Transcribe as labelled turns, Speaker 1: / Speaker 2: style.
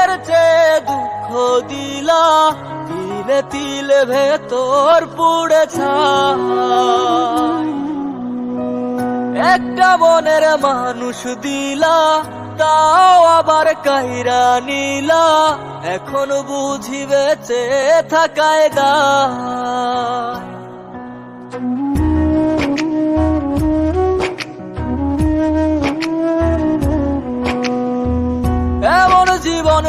Speaker 1: মনের চেয়ে দুঃখ দিলা, তিলে তিলে ভেতর পুড়ে ছাই। একটা মনের মানুষ দিলা, তাও আবার কাইরা নিলা, এখন বুঝি বেঁচে থাকায় দায়। এমন জীবন